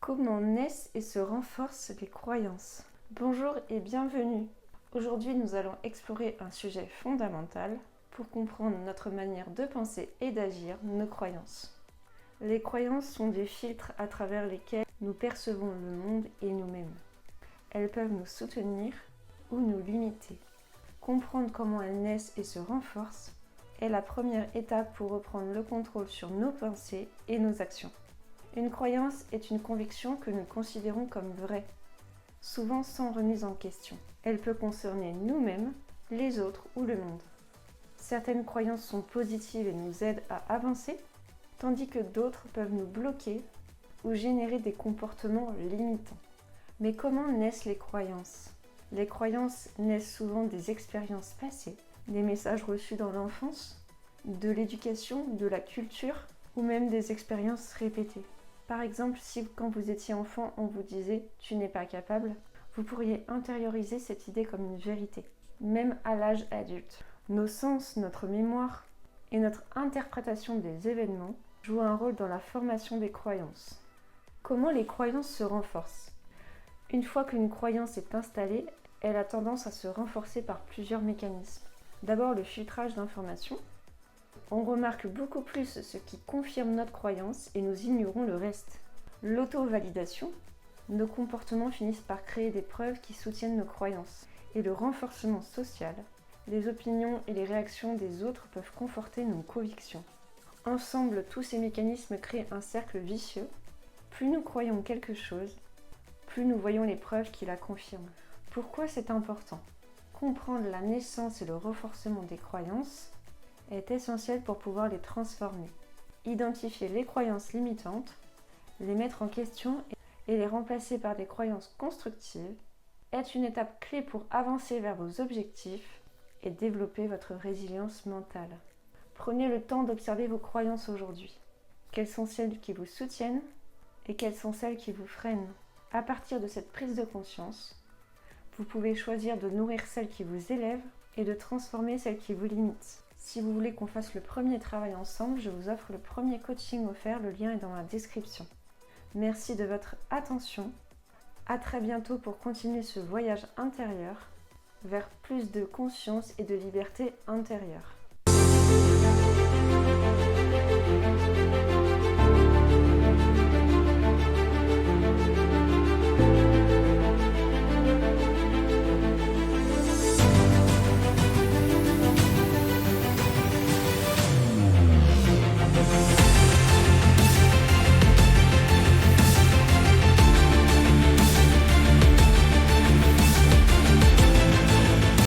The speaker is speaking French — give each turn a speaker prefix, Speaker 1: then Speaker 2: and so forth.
Speaker 1: Comment naissent et se renforcent les croyances? Bonjour et bienvenue. Aujourd'hui, nous allons explorer un sujet fondamental pour comprendre notre manière de penser et d'agir, nos croyances. Les croyances sont des filtres à travers lesquels nous percevons le monde et nous-mêmes. Elles peuvent nous soutenir ou nous limiter. Comprendre comment elles naissent et se renforcent est la première étape pour reprendre le contrôle sur nos pensées et nos actions. Une croyance est une conviction que nous considérons comme vraie, souvent sans remise en question. Elle peut concerner nous-mêmes, les autres ou le monde. Certaines croyances sont positives et nous aident à avancer, tandis que d'autres peuvent nous bloquer ou générer des comportements limitants. Mais comment naissent les croyances? Les croyances naissent souvent des expériences passées, des messages reçus dans l'enfance, de l'éducation, de la culture ou même des expériences répétées. Par exemple, si quand vous étiez enfant, on vous disait « tu n'es pas capable », vous pourriez intérioriser cette idée comme une vérité, même à l'âge adulte. Nos sens, notre mémoire et notre interprétation des événements jouent un rôle dans la formation des croyances. Comment les croyances se renforcent? Une fois qu'une croyance est installée, elle a tendance à se renforcer par plusieurs mécanismes. D'abord, le filtrage d'informations. On remarque beaucoup plus ce qui confirme notre croyance et nous ignorons le reste. L'auto-validation. Nos comportements finissent par créer des preuves qui soutiennent nos croyances. Et le renforcement social. Les opinions et les réactions des autres peuvent conforter nos convictions. Ensemble, tous ces mécanismes créent un cercle vicieux. Plus nous croyons quelque chose, plus nous voyons les preuves qui la confirment. Pourquoi c'est important? Comprendre la naissance et le renforcement des croyances est essentiel pour pouvoir les transformer. Identifier les croyances limitantes, les mettre en question et les remplacer par des croyances constructives est une étape clé pour avancer vers vos objectifs et développer votre résilience mentale. Prenez le temps d'observer vos croyances aujourd'hui. Quelles sont celles qui vous soutiennent et quelles sont celles qui vous freinent? À partir de cette prise de conscience, vous pouvez choisir de nourrir celles qui vous élèvent et de transformer celles qui vous limitent. Si vous voulez qu'on fasse le premier travail ensemble, je vous offre le premier coaching offert, le lien est dans la description. Merci de votre attention. À très bientôt pour continuer ce voyage intérieur vers plus de conscience et de liberté intérieure.